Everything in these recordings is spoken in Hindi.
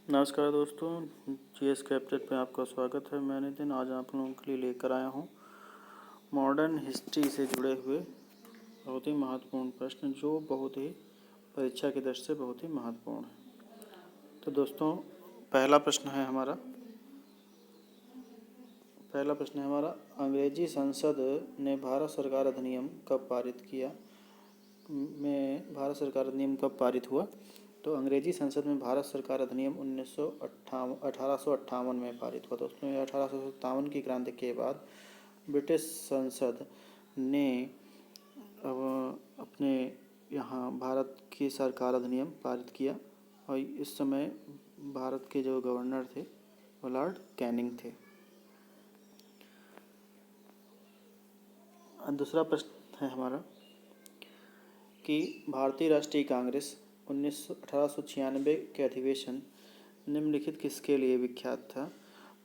नमस्कार दोस्तों, जीएस कैप्टेड पे आपका स्वागत है। मैं नितिन आज आप लोगों के लिए लेकर आया हूँ मॉडर्न हिस्ट्री से जुड़े हुए बहुत ही महत्वपूर्ण प्रश्न, जो बहुत ही परीक्षा की दृष्टि से बहुत ही महत्वपूर्ण है। तो दोस्तों, पहला प्रश्न है हमारा अंग्रेजी संसद ने भारत सरकार अधिनियम कब पारित किया? भारत सरकार अधिनियम कब पारित हुआ? तो अंग्रेजी संसद में भारत सरकार अधिनियम 1858 में पारित हुआ। दोस्तों, ये 1857 की क्रांति के बाद ब्रिटिश संसद ने अब अपने यहाँ भारत की सरकार अधिनियम पारित किया, और इस समय भारत के जो गवर्नर थे वो लॉर्ड कैनिंग थे। दूसरा प्रश्न है हमारा कि भारतीय राष्ट्रीय कांग्रेस 1896 के अधिवेशन निम्नलिखित किसके लिए विख्यात था?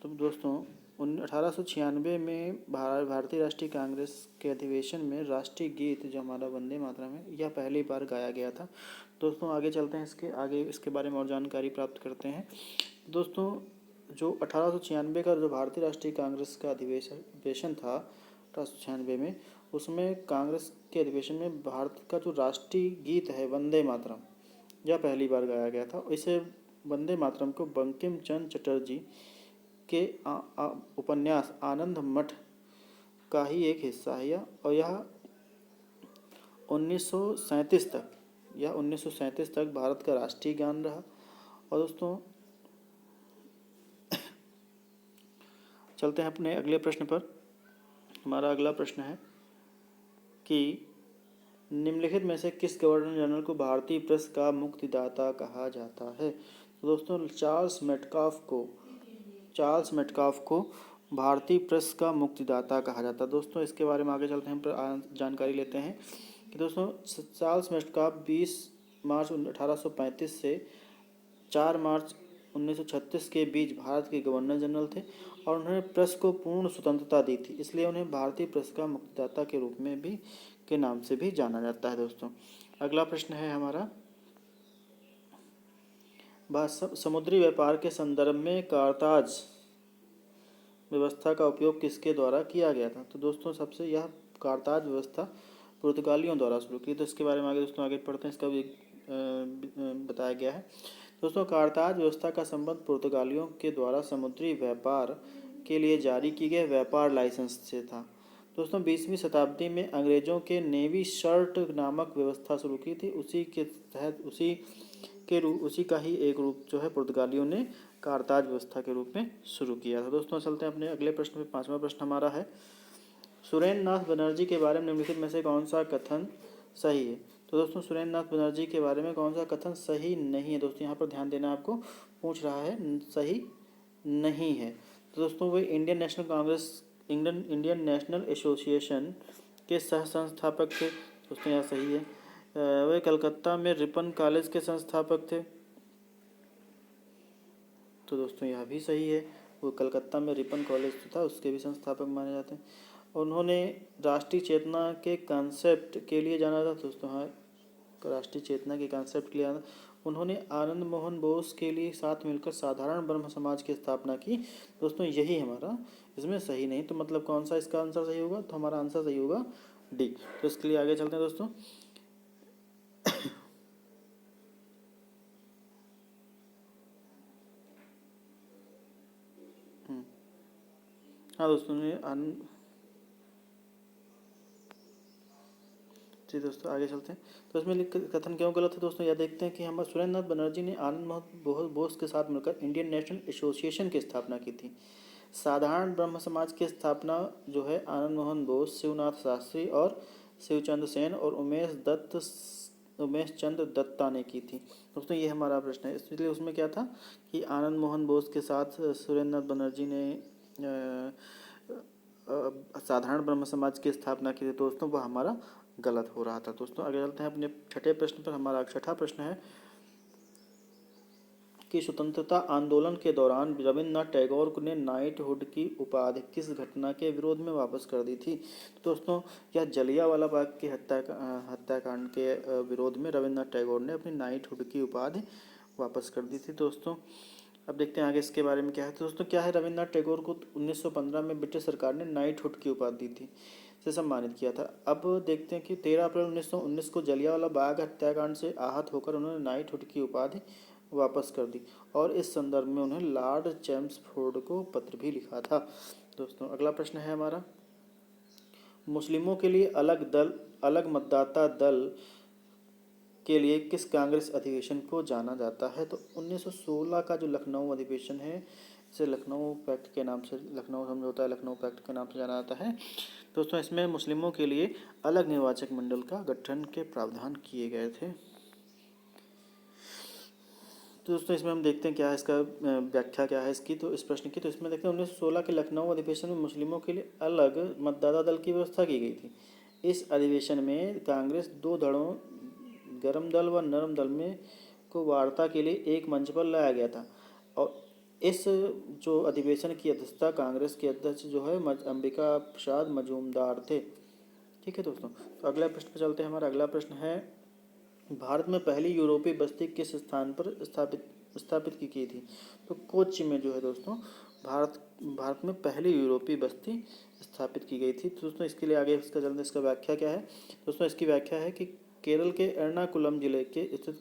तो दोस्तों, 1896 में भारतीय राष्ट्रीय कांग्रेस के अधिवेशन में राष्ट्रीय गीत जो हमारा वंदे मातरम है, यह पहली बार गाया गया था। दोस्तों, आगे चलते हैं, इसके बारे में और जानकारी प्राप्त करते हैं। दोस्तों, जो 1896 का जो भारतीय राष्ट्रीय कांग्रेस का अधिवेशन था 1896 में, उसमें कांग्रेस के अधिवेशन में भारत का जो राष्ट्रीय गीत है वंदे मातरम, यह पहली बार गाया गया था। इसे वंदे मातरम को बंकिम चंद्र चटर्जी के उपन्यास आनंद मठ का ही एक हिस्सा है, और यह 1937 तक भारत का राष्ट्रीय गान रहा। और दोस्तों, चलते हैं अपने अगले प्रश्न पर। हमारा अगला प्रश्न है कि निम्नलिखित में से किस गवर्नर जनरल को भारतीय प्रेस का मुक्तिदाता कहा जाता है? तो दोस्तों, चार्ल्स मेटकाफ को भारतीय प्रेस का मुक्तिदाता कहा जाता है। दोस्तों, इसके बारे में आगे चलते हैं पर जानकारी लेते हैं कि दोस्तों, चार्ल्स मेटकाफ 20 मार्च 1835 से 4 मार्च 1936 के बीच भारत के गवर्नर जनरल थे, और उन्होंने प्रेस को पूर्ण स्वतंत्रता दी थी, इसलिए उन्हें भारतीय प्रेस का मुक्तिदाता के रूप में भी के नाम से भी जाना जाता है। दोस्तों, अगला प्रश्न है हमारा समुद्री व्यापार के संदर्भ में कारताज व्यवस्था का उपयोग किसके द्वारा किया गया था? तो दोस्तों, सबसे यह कारताज व्यवस्था पुर्तगालियों द्वारा शुरू की। तो इसके बारे में आगे पढ़ते हैं, इसका भी बताया गया है। दोस्तों, कारताज व्यवस्था का संबंध पुर्तगालियों के द्वारा समुद्री व्यापार के लिए जारी की गए व्यापार लाइसेंस से था। दोस्तों, 20वीं शताब्दी में अंग्रेजों के नेवी शर्ट नामक व्यवस्था शुरू की थी। उसी के तहत उसी का ही एक रूप जो है पुर्तगालियों ने कारताज व्यवस्था के रूप में शुरू किया था। दोस्तों, चलते हैं अपने अगले प्रश्न पे। पांचवा प्रश्न हमारा है सुरेंद्र नाथ बनर्जी के बारे में निम्नलिखित में से कौन सा कथन सही है? तो दोस्तों, सुरेंद्र नाथ बनर्जी के बारे में कौन सा कथन सही नहीं है? दोस्तों, यहाँ पर ध्यान देना, आपको पूछ रहा है सही नहीं है। तो दोस्तों, वे इंडियन नेशनल एसोसिएशन के सह संस्थापक थे। दोस्तों, यह सही है। वे कलकत्ता में रिपन कॉलेज के संस्थापक थे। तो दोस्तों, यह भी सही है, वो कलकत्ता में रिपन कॉलेज था, उसके भी संस्थापक माने जाते हैं। उन्होंने राष्ट्रीय चेतना के कॉन्सेप्ट के लिए जाना था। दोस्तों, हाँ, राष्ट्रीय चेतना के कॉन्सेप्ट के लिए जाना। उन्होंने आनंद मोहन बोस के लिए साथ मिलकर साधारण ब्रह्म समाज की स्थापना की। दोस्तों, यही हमारा इसमें सही नहीं, तो मतलब कौन सा इसका आंसर सही होगा? तो हमारा आंसर सही होगा डी। तो इसके लिए आगे चलते हैं दोस्तों। हाँ दोस्तों, जी दोस्तों, आगे चलते हैं। तो इसमें कथन क्यों गलत है? दोस्तों, यह देखते हैं कि हमारे सुरेंद्र नाथ बनर्जी ने आनंद मोहन बोस के साथ मिलकर इंडियन नेशनल एसोसिएशन की स्थापना की थी। साधारण ब्रह्म समाज की स्थापना जो है आनंद मोहन बोस, शिवनाथ शास्त्री और शिवचंद्र सेन और उमेश चंद्र दत्ता ने की थी। दोस्तों, ये हमारा प्रश्न है, इसलिए उसमें क्या था कि आनंद मोहन बोस के साथ सुरेंद्र नाथ बनर्जी ने साधारण ब्रह्म समाज की स्थापना की थी। दोस्तों, वह हमारा गलत हो रहा था। दोस्तों, आगे चलते हैं अपने छठे प्रश्न पर। हमारा छठा प्रश्न है कि स्वतंत्रता आंदोलन के दौरान रविन्द्रनाथ टैगोर ने नाइटहुड की उपाधि किस घटना के विरोध में वापस कर दी थी? तो दोस्तों, यह जलियांवाला बाग की हत्याकांड के विरोध में रविन्द्रनाथ टैगोर ने अपनी नाइटहुड की उपाधि वापस कर दी थी। दोस्तों, अब देखते हैं आगे इसके बारे में क्या है। तो दोस्तों क्या है, रविन्द्रनाथ टैगोर को 1915 में ब्रिटिश सरकार ने नाइटहुड की उपाधि दी थी, से सम्मानित किया था। अब देखते हैं कि 13 अप्रैल 1919 को जलियांवाला बाग हत्याकांड से आहत होकर उन्होंने नाइटहुड की उपाधि वापस कर दी और इस संदर्भ में उन्हें लॉर्ड चैम्सफोर्ड को पत्र भी लिखा था। दोस्तों अगला प्रश्न है हमारा, मुस्लिमों के लिए अलग मतदाता दल के लिए किस कांग्रेस अधिवेशन को जाना जाता है? तो 1916 का जो लखनऊ अधिवेशन है, इसे लखनऊ पैक्ट के नाम से, लखनऊ समझौता है, लखनऊ पैक्ट के नाम से जाना जाता है। दोस्तों इसमें मुस्लिमों के लिए अलग निर्वाचक मंडल का गठन के प्रावधान किए गए थे। तो दोस्तों इसमें हम देखते हैं क्या है इसका व्याख्या क्या है इसकी, तो इस प्रश्न की। तो इसमें देखते हैं 1916 के लखनऊ अधिवेशन में मुस्लिमों के लिए अलग मतदाता दल की व्यवस्था की गई थी। इस अधिवेशन में कांग्रेस दो धड़ों, गर्म दल व नरम दल में को वार्ता के लिए एक मंच पर लाया गया था और इस जो अधिवेशन की अध्यक्षता कांग्रेस के अध्यक्ष जो है अंबिका प्रसाद मजूमदार थे। ठीक है दोस्तों, तो अगला प्रश्न पर चलते हैं। हमारा अगला प्रश्न है, भारत में पहली यूरोपीय बस्ती किस स्थान पर स्थापित की गई थी? तो कोच्चि में जो है दोस्तों भारत में पहली यूरोपीय बस्ती स्थापित की गई थी। तो दोस्तों इसके लिए आगे इसका जल्द इसका व्याख्या क्या है? दोस्तों इसकी व्याख्या है कि केरल के एर्नाकुलम जिले के स्थित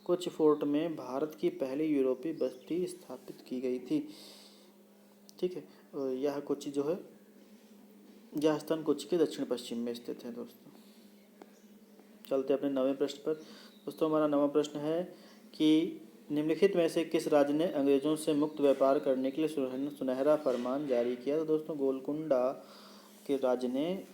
कोच्चि फोर्ट में भारत की पहली यूरोपीय बस्ती स्थापित की गई थी। ठीक है, यह कोच्चि जो है, यह स्थान कोच्चि के दक्षिण पश्चिम में स्थित है। दोस्तों चलते अपने नवें प्रश्न पर। दोस्तों हमारा नवा प्रश्न है कि निम्नलिखित में से किस राज्य ने अंग्रेजों से मुक्त व्यापार करने के लिए सुनहरा फरमान जारी किया? तो दोस्तों गोलकुंडा के राज्य ने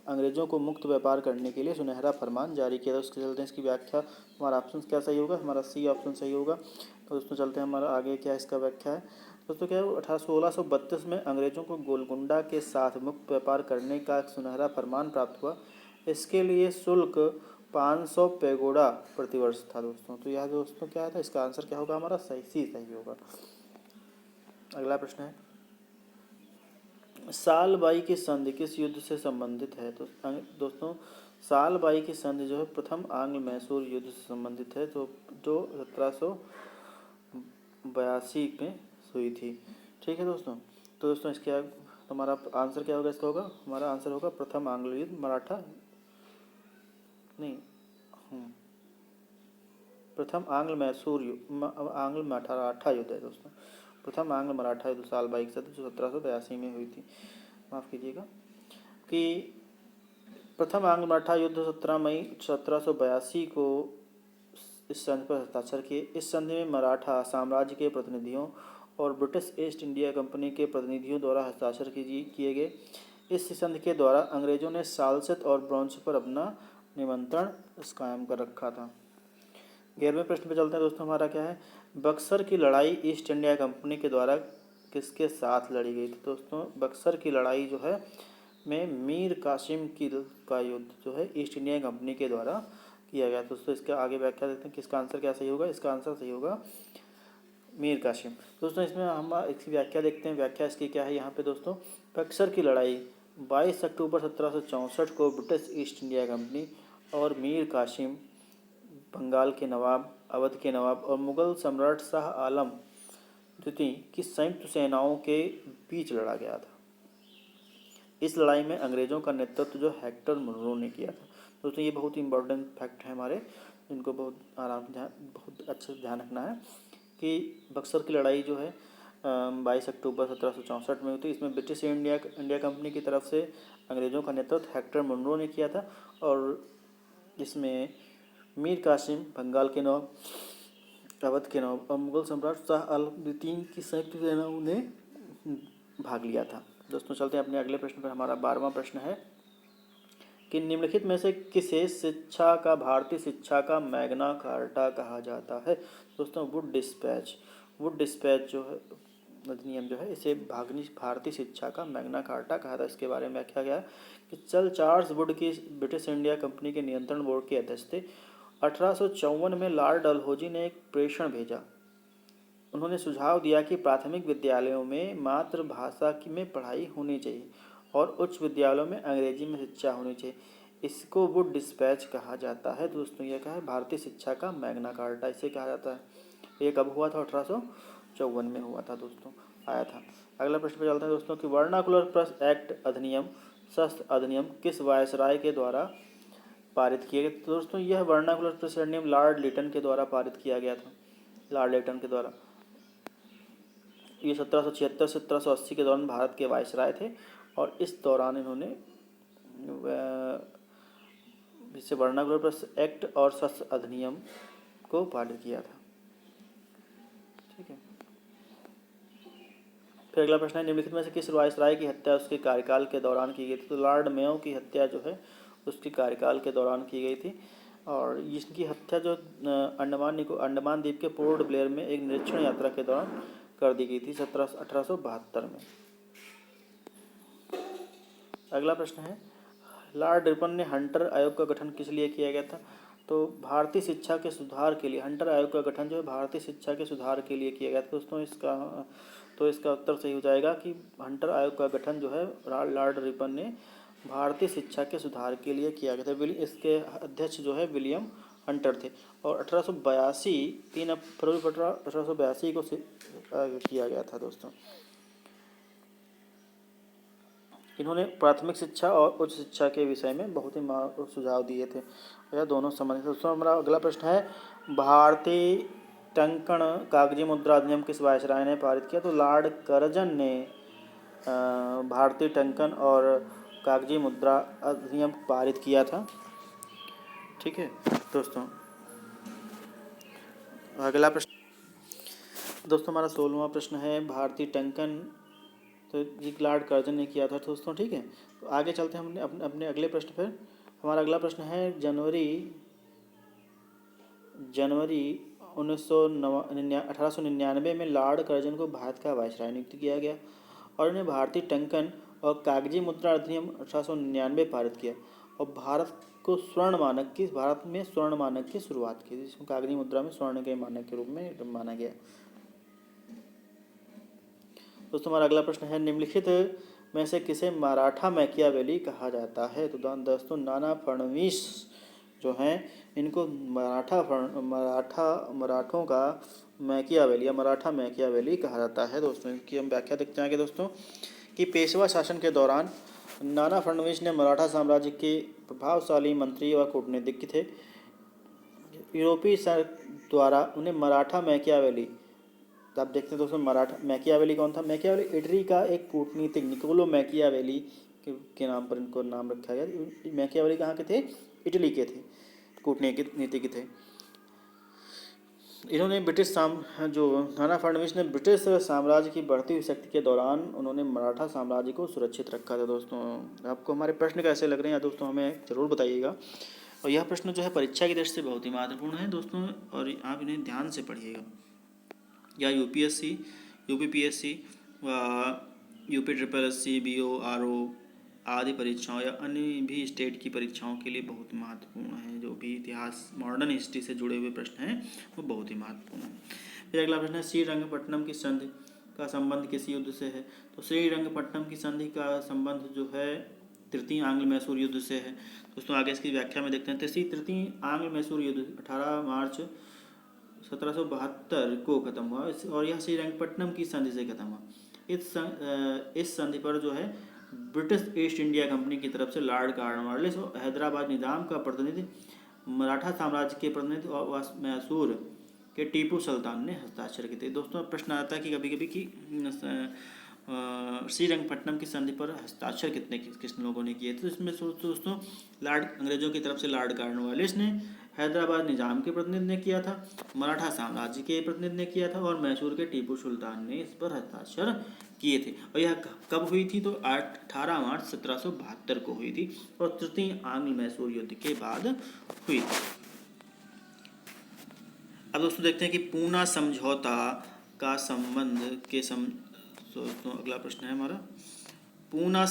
अंग्रेजों को मुक्त व्यापार करने के लिए सुनहरा फरमान जारी किया था। उसके चलते इसकी व्याख्या, हमारा ऑप्शन क्या सही होगा? हमारा सी ऑप्शन सही होगा। तो दोस्तों चलते हैं हमारा आगे क्या इसका व्याख्या है। दोस्तों क्या है, 1632 में अंग्रेजों को गोलकुंडा के साथ मुक्त व्यापार करने का सुनहरा फरमान प्राप्त हुआ। इसके लिए शुल्क 500 पैगोडा प्रतिवर्ष था। दोस्तों तो यह दोस्तों क्या था, इसका आंसर क्या होगा? हमारा सही होगा। अगला प्रश्न है, सालबाई की संधि किस युद्ध से संबंधित है? तो दोस्तों सालबाई की संधि जो है प्रथम आंग्ल मैसूर युद्ध से संबंधित है, तो जो 1782 में हुई थी। ठीक है दोस्तों, तो दोस्तों इसके हमारा आंसर क्या होगा? इसका होगा, हमारा आंसर होगा प्रथम आंग्ल युद्ध मराठा नहीं प्रथम आंग्ल मैसूर आंग्ल मराठा युद्ध है। दोस्तों प्रथम आंग्ल मराठा युद्ध सालबाई के साथ जो 1782 में हुई थी, माफ़ कीजिएगा, कि प्रथम आंग्ल मराठा युद्ध 17 मई 1782 को इस संधि पर हस्ताक्षर किए। इस संधि में मराठा साम्राज्य के प्रतिनिधियों और ब्रिटिश ईस्ट इंडिया कंपनी के प्रतिनिधियों द्वारा हस्ताक्षर किए गए। इस संधि के द्वारा अंग्रेजों ने सालसेत और ब्रॉन्ज पर अपना निमंत्रण कायम कर रखा था। 11वें प्रश्न पे चलते हैं दोस्तों। हमारा क्या है, बक्सर की लड़ाई ईस्ट इंडिया कंपनी के द्वारा किसके साथ लड़ी गई थी? दोस्तों बक्सर की लड़ाई जो है में मीर कासिम का युद्ध जो है ईस्ट इंडिया कंपनी के द्वारा किया गया। दोस्तों इसका आगे व्याख्या देते हैं कि इसका आंसर क्या सही होगा? इसका आंसर सही होगा मीर कासिम। दोस्तों इसमें हम इसकी व्याख्या देखते हैं। व्याख्या इसकी क्या है यहाँ पे दोस्तों, बक्सर की लड़ाई 22 अक्टूबर 1764 को ब्रिटिश ईस्ट इंडिया कंपनी और मीर कासिम, बंगाल के नवाब, अवध के नवाब और मुगल सम्राट शाह आलम द्वितीय की संयुक्त सेनाओं के बीच लड़ा गया था। इस लड़ाई में अंग्रेजों का नेतृत्व जो हेक्टर मुनरो ने किया था। दोस्तों ये बहुत ही इंपॉर्टेंट फैक्ट है हमारे, जिनको बहुत आराम से बहुत अच्छे से ध्यान रखना है कि बक्सर की लड़ाई जो है 22 अक्टूबर 1764 में हुई थी। इसमें ब्रिटिश इंडिया कंपनी की तरफ से अंग्रेज़ों का नेतृत्व हेक्टर मुनरो ने किया था और इसमें मीर कासिम, बंगाल के नवाब, अवध के नवाब और मुगल सम्राट शाह आलम द्वितीय की संयुक्त सेनाओं ने भाग लिया था। दोस्तों चलते हैं अपने अगले प्रश्न पर। हमारा 12वां प्रश्न है कि निम्नलिखित में से किसे शिक्षा का भारतीय शिक्षा का मैग्ना कार्टा कहा जाता है? दोस्तों वुड डिस्पैच जो है अधिनियम जो है इसे भारतीय शिक्षा का मैग्ना कार्टा कहा था। इसके बारे में व्याख्या गया कि चार्ल्स वुड की ब्रिटिश इंडिया कंपनी के नियंत्रण बोर्ड के अध्यक्ष थे। 1854 में लॉर्ड डलहौजी ने एक प्रेषण भेजा। उन्होंने सुझाव दिया कि प्राथमिक विद्यालयों में मातृभाषा में पढ़ाई होनी चाहिए और उच्च विद्यालयों में अंग्रेजी में शिक्षा होनी चाहिए। इसको वुड डिस्पैच कहा जाता है। दोस्तों यह कहा है भारतीय शिक्षा का मैग्ना कार्टा इसे कहा जाता है। ये कब हुआ था? 1854 में हुआ था दोस्तों, आया था। अगला प्रश्न पे चलते हैं दोस्तों कि वर्नाकुलर प्रेस एक्ट अधिनियम, शस्त्र अधिनियम किस वायसराय के द्वारा पारित किया गया? तो दोस्तों यह वर्नाकुलर प्रेस अधिनियम लॉर्ड लिटन के द्वारा पारित किया गया था, लॉर्ड लिटन के द्वारा। ये 1776 से 1780 के दौरान भारत के वायसराय थे और इस दौरान इन्होंने इससे वर्नाकुलर प्रेस एक्ट और शस्त्र अधिनियम को पारित किया था। ठीक है। फिर अगला प्रश्न है निम्नलिखित में से किस वायसराय की हत्या उसके कार्यकाल के दौरान की गई थी? तो लॉर्ड मेयो की हत्या जो है उसके कार्यकाल के दौरान की गई थी और इसकी हत्या जो अंडमान द्वीप के पोर्ट ब्लेयर में एक निरीक्षण यात्रा के दौरान कर दी गई थी 1872 में। अगला प्रश्न है लॉर्ड रिपन ने हंटर आयोग का गठन किस लिए किया गया था? तो भारतीय शिक्षा के सुधार के लिए। हंटर आयोग का गठन जो है भारतीय शिक्षा के सुधार के लिए किया गया था दोस्तों। इसका उत्तर सही हो जाएगा कि हंटर आयोग का गठन जो है लॉर्ड रिपन ने भारतीय शिक्षा के सुधार के लिए किया गया था। इसके अध्यक्ष जो है विलियम हंटर थे और 1882 3 फरवरी 1882 को किया गया था दोस्तों। इन्होंने प्राथमिक शिक्षा और उच्च शिक्षा के विषय में बहुत ही सुझाव दिए थे। यह दोनों संबंधित। दोस्तों हमारा अगला प्रश्न है भारतीय टंकण कागजी मुद्रा अधिनियम किस वायसराय ने पारित किया? तो लॉर्ड कर्जन ने भारतीय टंकन और कागजी मुद्रा अधिनियम पारित किया था। ठीक है दोस्तों। अगला प्रश्न दोस्तों हमारा 16वां प्रश्न है भारतीय टंकन तो जी लॉर्ड कर्जन ने किया था दोस्तों। ठीक है। तो आगे चलते हैं हमने अपने अगले प्रश्न पर। हमारा अगला प्रश्न है जनवरी 1899 में लॉर्ड कर्जन को भारत का वायसराय नियुक्त किया गया और इन्हें भारतीय टंकन और कागजी मुद्रा अधिनियम 1899 पारित किया और भारत में स्वर्ण मानक की शुरुआत की, जिसको कागजी मुद्रा में स्वर्ण के मानक के रूप में माना गया। दोस्तों हमारा अगला प्रश्न है निम्नलिखित में से किसे मराठा मैकियावेली कहा जाता है? तो दोस्तों नाना फडणवीस जो हैं इनको मराठों का मैकियावेली या मराठा मैकियावेली कहा जाता है। दोस्तों इनकी हम व्याख्या देखते हैं आगे दोस्तों कि पेशवा शासन के दौरान नाना फडणवीस ने मराठा साम्राज्य के प्रभावशाली मंत्री व कूटनीतिज्ञ थे। यूरोपीय द्वारा उन्हें मराठा मैकियावेली, तो आप देखते हैं दोस्तों मराठा मैकियावेली कौन था? मैकियावेली इटली का एक कूटनीतिक निकोलो मैकियावेली के नाम पर इनको नाम रखा गया। मैकियावेली कहाँ के थे? इटली के थे, कूटनीतिक थे। इन्होंने जो नाना फडणवीस ने ब्रिटिश साम्राज्य की बढ़ती हुई शक्ति के दौरान उन्होंने मराठा साम्राज्य को सुरक्षित रखा था। दोस्तों आपको हमारे प्रश्न कैसे लग रहे हैं दोस्तों हमें ज़रूर बताइएगा। और यह प्रश्न जो है परीक्षा की दृष्टि से बहुत ही महत्वपूर्ण है दोस्तों और आप इन्हें ध्यान से पढ़िएगा। या यूपीएससी, यूपीपीएससी व यूपीएससी, बीओआरओ आदि परीक्षाओं या अन्य भी स्टेट की परीक्षाओं के लिए बहुत महत्वपूर्ण है। जो भी इतिहास मॉडर्न हिस्ट्री से जुड़े हुए प्रश्न हैं वो बहुत ही महत्वपूर्ण है। फिर अगला प्रश्न है श्रीरंगपट्टनम की संधि का संबंध किस युद्ध से है? तो श्रीरंगपट्टनम की संधि का संबंध जो है तृतीय आंग्ल मैसूर युद्ध से है। दोस्तों आगे इसकी व्याख्या में देखते हैं। तृतीय आंग्ल मैसूर युद्ध 18 मार्च 1772 को खत्म हुआ और यह श्रीरंगपट्टनम की संधि से खत्म हुआ। इस संधि पर जो है ब्रिटिश ईस्ट इंडिया कंपनी की तरफ से लॉर्ड कॉर्नवालिस और हैदराबाद निजाम का प्रतिनिधि, मराठा साम्राज्य के प्रतिनिधि और मैसूर के टीपू सुल्तान ने हस्ताक्षर किए थे। दोस्तों प्रश्न आता है कि कभी कभी कि श्रीरंगपट्टनम की संधि पर हस्ताक्षर किस लोगों ने किए थे? तो इसमें दोस्तों अंग्रेजों की तरफ से लॉर्ड कॉर्नवालिस ने, हैदराबाद निजाम के प्रतिनिधि ने किया था, मराठा साम्राज्य के प्रतिनिधि ने किया था और मैसूर के टीपू सुल्तान ने इस पर हस्ताक्षर किए थे। और यह कब हुई थी? तो 18 मार्च 1772 को हुई थी और तृतीय आंग्ल मैसूर युद्ध के बाद हुई थी। अब दोस्तों देखते हैं कि पूना समझौता का संबंध के दोस्तों अगला प्रश्न है हमारा पूना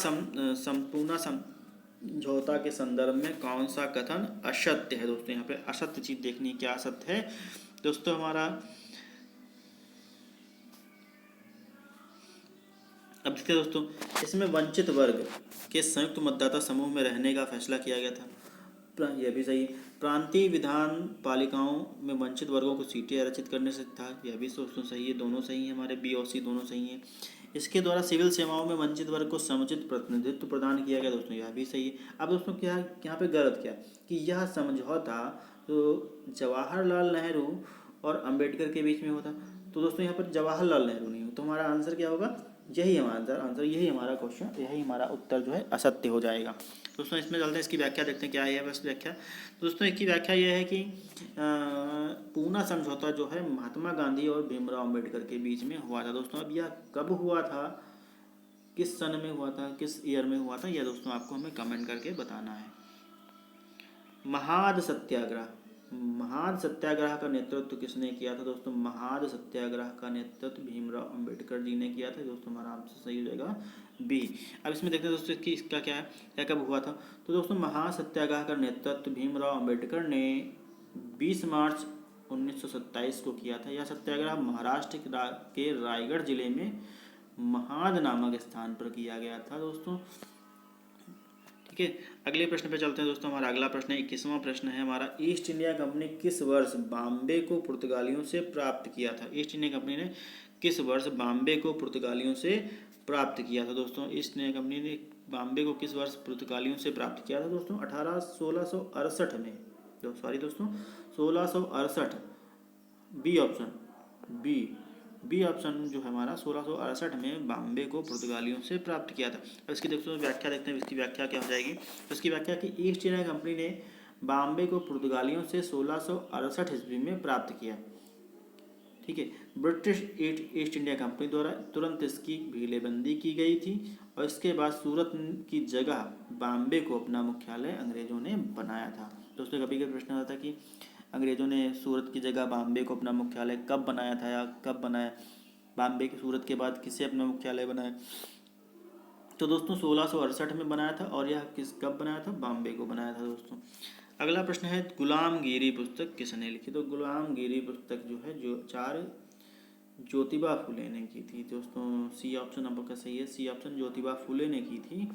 समझौता के संदर्भ में कौन सा कथन असत्य है? दोस्तों यहाँ पे असत्य चीज देखनी, क्या असत्य है दोस्तों? हमारा अब देखते हैं दोस्तों, इसमें वंचित वर्ग के संयुक्त मतदाता समूह में रहने का फैसला किया गया था, यह भी सही है। प्रांतीय विधान पालिकाओं में वंचित वर्गों को सीटें आरक्षित करने से था, यह भी दोस्तों सही है, दोनों सही है, हमारे बी और सी दोनों सही हैं। इसके द्वारा सिविल सेवाओं में वंचित वर्ग को समुचित प्रतिनिधित्व प्रदान किया गया, दोस्तों यह भी सही है। अब दोस्तों क्या यहाँ पे गलत क्या कि यह समझौता तो जवाहरलाल नेहरू और अंबेडकर के बीच में होता, तो दोस्तों यहाँ पर जवाहरलाल नेहरू नहीं हो, तो हमारा आंसर क्या होगा, यही हमारा आंसर, यही हमारा क्वेश्चन, यही हमारा उत्तर जो है असत्य हो जाएगा। दोस्तों इसमें चलते हैं, इसकी व्याख्या देखते हैं क्या है बस व्याख्या। दोस्तों इसकी व्याख्या यह है कि पूना समझौता जो है महात्मा गांधी और भीमराव अंबेडकर के बीच में हुआ था। दोस्तों अब यह कब हुआ था, किस सन में हुआ था, किस ईयर में हुआ था, यह दोस्तों आपको हमें कमेंट करके बताना है। महाद सत्याग्रह, महाद सत्याग्रह का नेतृत्व किसने किया था दोस्तों, महाद सत्याग्रह का नेतृत्व भीमराव अंबेडकर जी ने किया था। दोस्तों हमारा आंसर सही हो जाएगा बी। अब इसमें देखते हैं दोस्तों कि इसका क्या है, क्या कब हुआ था, तो दोस्तों महाद सत्याग्रह का नेतृत्व भीमराव अंबेडकर ने 20 मार्च 1927 को किया था। यह सत्याग्रह महाराष्ट्र के रायगढ़ जिले में महाद नामक स्थान पर किया गया था दोस्तों। ठीक है, अगले प्रश्न पे चलते हैं दोस्तों। हमारा अगला प्रश्न है 21वां प्रश्न है हमारा, ईस्ट इंडिया कंपनी किस वर्ष बॉम्बे को पुर्तगालियों से प्राप्त किया था। ईस्ट इंडिया कंपनी ने किस वर्ष बॉम्बे को पुर्तगालियों से प्राप्त किया था दोस्तों, ईस्ट इंडिया कंपनी ने बॉम्बे को किस वर्ष पुर्तगालियों से प्राप्त किया था दोस्तों, 1668 में, सॉरी दोस्तों 1668, बी ऑप्शन, बी ऑप्शन जो है हमारा 1668 में बॉम्बे को पुर्तगालियों से प्राप्त किया था। अब इसकी दोस्तों व्याख्या देखते हैं, इसकी व्याख्या क्या हो जाएगी, तो इसकी व्याख्या कि ईस्ट इंडिया कंपनी ने बॉम्बे को पुर्तगालियों से 1668 ईस्वी में प्राप्त किया। ठीक है, ब्रिटिश ईस्ट इंडिया कंपनी द्वारा तुरंत इसकी भीलेबंदी की गई थी और इसके बाद सूरत की जगह बॉम्बे को अपना मुख्यालय अंग्रेजों ने बनाया था। दोस्तों कभी कभी प्रश्न आता था कि अंग्रेजों ने सूरत की जगह बॉम्बे को अपना मुख्यालय कब बनाया था या कब बनाया, बॉम्बे की सूरत के बाद किसे अपना मुख्यालय बनाया, तो दोस्तों 1668 में बनाया था और यह कब बनाया था, बॉम्बे को बनाया था दोस्तों। अगला प्रश्न है गुलामगिरी पुस्तक किसने लिखी, तो गुलामगिरी पुस्तक जो है जो 4 ज्योतिबा फुले ने की थी दोस्तों, सी ऑप्शन आपका सही है, सी ऑप्शन ज्योतिबा फुले ने की थी।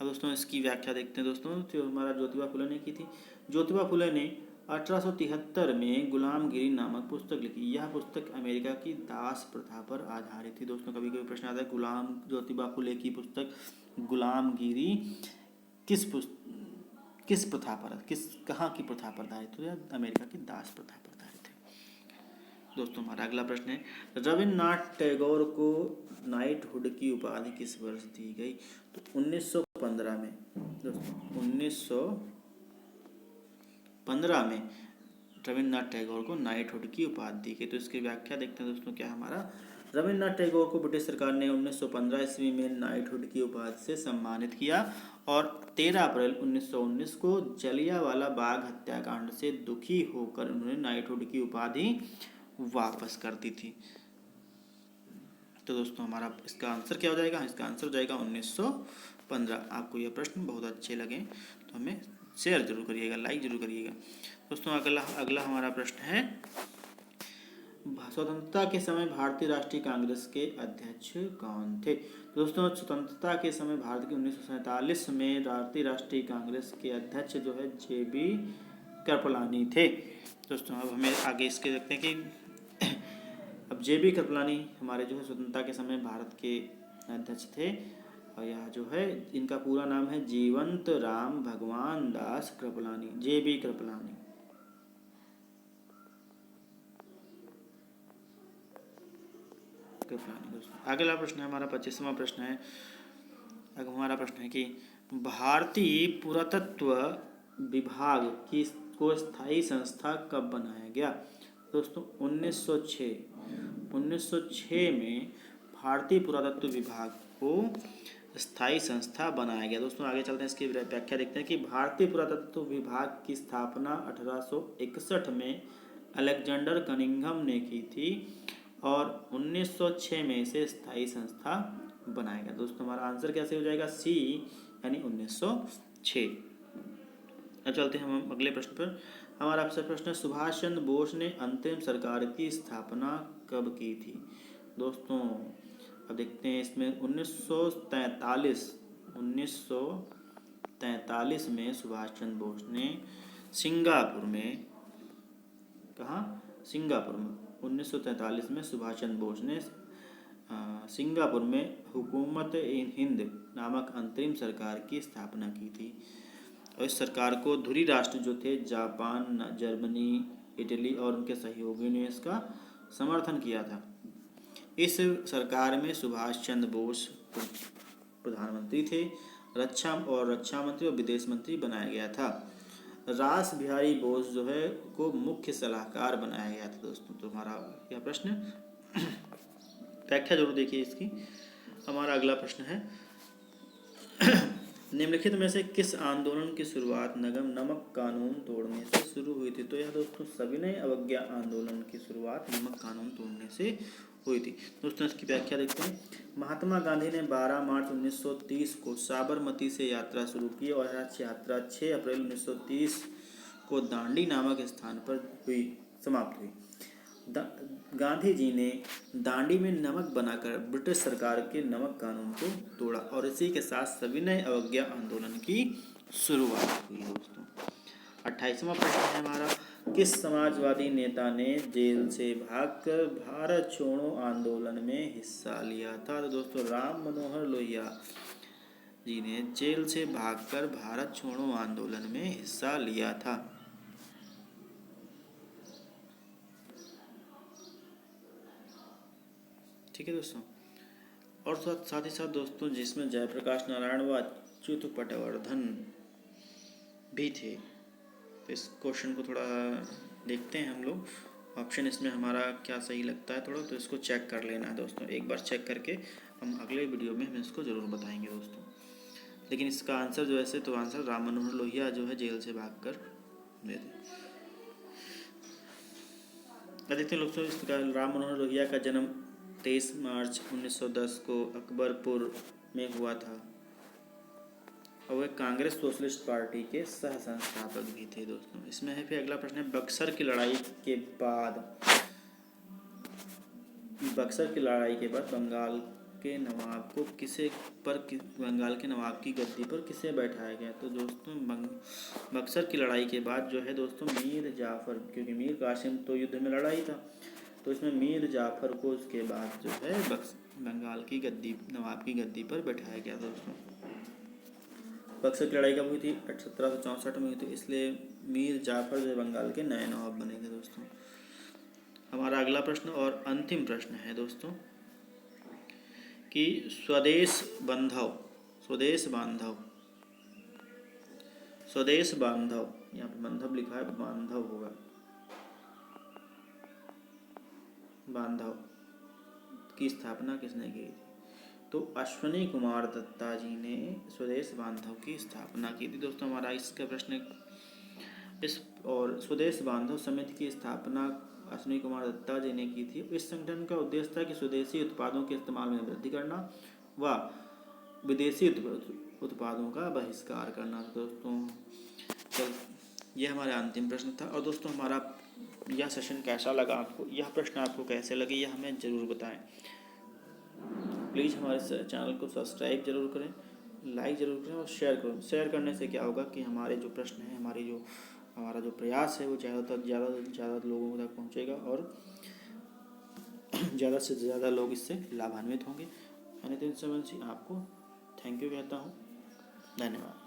अब दोस्तों इसकी व्याख्या देखते हैं दोस्तों, जो हमारा ज्योतिबा फुले ने की थी, ज्योतिबा फुले ने 1873 में गुलामगिरी नामक पुस्तक लिखी। यह पुस्तक अमेरिका की दास प्रथा पर आधारित थी। दोस्तों कभी कभी प्रश्न आता है ज्योतिबा फुले की पुस्तक गुलामगिरी किस प्रथा पर, कहाँ की प्रथा पर आधारित, तो यह अमेरिका की दास प्रथा पर आधारित है। दोस्तों हमारा अगला प्रश्न है, रविन्द्रनाथ टैगोर को नाइटहुड की उपाधि किस वर्ष दी गई, तो 1915 में दोस्तों, 1915 में रविन्द्रनाथ टैगोर को नाइटहुड की उपाधि दी गई। तो इसकी व्याख्या देखते हैं दोस्तों, क्या हमारा रविन्द्रनाथ टैगोर को ब्रिटिश सरकार ने 1915 ईस्वी में नाइटहुड की उपाधि से सम्मानित किया और 13 अप्रैल 1919 को जलियांवाला बाग हत्याकांड से दुखी होकर उन्होंने नाइटहुड की उपाधि वापस कर दी थी। तो दोस्तों हमारा इसका आंसर क्या हो जाएगा, इसका आंसर हो जाएगा 1915। आपको यह प्रश्न बहुत अच्छे लगे तो हमें शेयर जरूर करिएगा, लाइक जरूर करिएगा। दोस्तों अगला हमारा प्रश्न है, स्वतंत्रता के समय भारतीय राष्ट्रीय कांग्रेस के अध्यक्ष कौन थे। दोस्तों स्वतंत्रता के समय भारत के 1947 में भारतीय राष्ट्रीय कांग्रेस के अध्यक्ष जो है JB कृपलानी थे। दोस्तों अब हमें आगे इसके देखते हैं कि अब JB कृपलानी हमारे जो है स्वतंत्रता के समय भारत के अध्यक्ष थे और यह जो है इनका पूरा नाम है जीवंत राम भगवान दास कृपलानी, JB कृपलानी। अगला प्रश्न है हमारा 25वां प्रश्न है। हमारा प्रश्न है कि भारतीय पुरातत्व विभाग को स्थायी संस्था कब बनाया गया। दोस्तों 1906 में भारतीय पुरातत्व विभाग को स्थायी संस्था बनाया गया। दोस्तों आगे चलते हैं, इसकी व्याख्या देखते हैं कि भारतीय पुरातत्व विभाग की स्थापना 1861 में अलेक्जेंडर कनिंघम ने की थी और 1906 में इसे स्थायी संस्था बनाया गया। दोस्तों हमारा आंसर कैसे हो जाएगा, सी यानी 1906। अब चलते हैं हम अगले प्रश्न पर। हमारा आपसे प्रश्न है, सुभाष चंद्र बोस ने अंतरिम सरकार की स्थापना कब की थी। दोस्तों अब देखते हैं इसमें 1943 में सुभाष चंद्र बोस ने सिंगापुर में, कहाँ, सिंगापुर में 1943 में सुभाष चंद्र बोस ने सिंगापुर में हुकूमत इन हिंद नामक अंतरिम सरकार की स्थापना की थी। और इस सरकार को धुरी राष्ट्र जो थे जापान, जर्मनी, इटली और उनके सहयोगियों ने इसका समर्थन किया था। इस सरकार में सुभाष चंद्र बोस प्रधानमंत्री थे। रक्षा मंत्री और विदेश मंत्री बनाया गया था। रास बिहारी बोस जो है को मुख्य सलाहकार बनाया गया था। दोस्तों तो हमारा यह प्रश्न व्याख्या जरूर देखिए इसकी। हमारा अगला प्रश्न है निम्नलिखित में से किस आंदोलन की शुरुआत नमक कानून तोड़ने से शुरू हुई थी? तो यह दोस्तों सविनय अवज्ञा आंदोलन की शुरुआत नमक कानून तोड़ने से हुई थी। दोस्तों इसकी व्याख्या देखते हैं। महात्मा गांधी ने 12 मार्च 1930 को साबरमती से यात्रा शुरू की और यह यात्रा 6 अप्रैल 1930 को दांडी नामक स्थान पर समाप्त हुई। गांधी जी ने दांडी में नमक बनाकर ब्रिटिश सरकार के नमक कानून को तोड़ा और इसी के साथ सविनय अवज्ञा आंदोलन की शुरुआत हुई। दोस्तों 28वां प्रश्न है हमारा, किस समाजवादी नेता ने जेल से भागकर भारत छोड़ो आंदोलन में हिस्सा लिया था? तो दोस्तों राम मनोहर लोहिया जी ने जेल से भागकर भारत छोड़ो आंदोलन में हिस्सा लिया था। ठीक है दोस्तों, और साथ ही साथ दोस्तों जिसमें जयप्रकाश नारायण व अच्युत पटवर्धन भी थे। तो इस क्वेश्चन को थोड़ा देखते हैं हम लोग। ऑप्शन इसमें हमारा क्या सही लगता है थोड़ा, तो इसको चेक कर लेना है दोस्तों। एक बार चेक करके हम अगले वीडियो में हम इसको ज़रूर बताएंगे दोस्तों। लेकिन इसका आंसर जो है तो आंसर राम मनोहर लोहिया जो है जेल से भागकर दे थे। देखते हैं दोस्तों, इसका राम मनोहर लोहिया का जन्म 23 मार्च 1910 को अकबरपुर में हुआ था और वह कांग्रेस सोशलिस्ट पार्टी के सह संस्थापक भी थे। दोस्तों इसमें है फिर अगला प्रश्न है, बक्सर की लड़ाई के बाद बंगाल के नवाब को बंगाल के नवाब की गद्दी पर किसे बैठाया गया? तो दोस्तों बक्सर की लड़ाई के बाद जो है दोस्तों मीर जाफर, क्योंकि मीर कासिम तो युद्ध में लड़ाई था, तो इसमें मीर जाफर को उसके बाद जो है बंगाल की नवाब की गद्दी पर बैठाया गया। दोस्तों बक्सर की लड़ाई कब हुई थी? 1764 में हुई थी, इसलिए मीर जाफर जो बंगाल के नए नवाब बनेंगे। दोस्तों हमारा अगला प्रश्न और अंतिम प्रश्न है दोस्तों कि स्वदेश बांधव यहाँ पे बंधव लिखा है, बांधव होगा, बांधव की स्थापना किसने की थी? तो अश्विनी कुमार दत्ता जी ने स्वदेश बांधव की स्थापना की थी। दोस्तों हमारा इसका प्रश्न और स्वदेश बांधव समिति की स्थापना अश्विनी कुमार दत्ता जी ने की थी। इस संगठन का उद्देश्य था कि स्वदेशी उत्पादों के इस्तेमाल में वृद्धि करना व विदेशी उत्पादों का बहिष्कार करना। दोस्तों यह हमारा अंतिम प्रश्न था। और दोस्तों हमारा यह सेशन कैसा लगा आपको, यह प्रश्न आपको कैसे लगे, यह हमें ज़रूर बताएं। प्लीज़ हमारे चैनल को सब्सक्राइब जरूर करें, लाइक ज़रूर करें और शेयर करें। शेयर करने से क्या होगा कि हमारे जो प्रश्न हैं, हमारा जो प्रयास है वो ज़्यादा लोगों तक पहुंचेगा और ज़्यादा से ज़्यादा लोग इससे लाभान्वित होंगे। मैंने तो इन समय आपको थैंक यू कहता हूँ। धन्यवाद।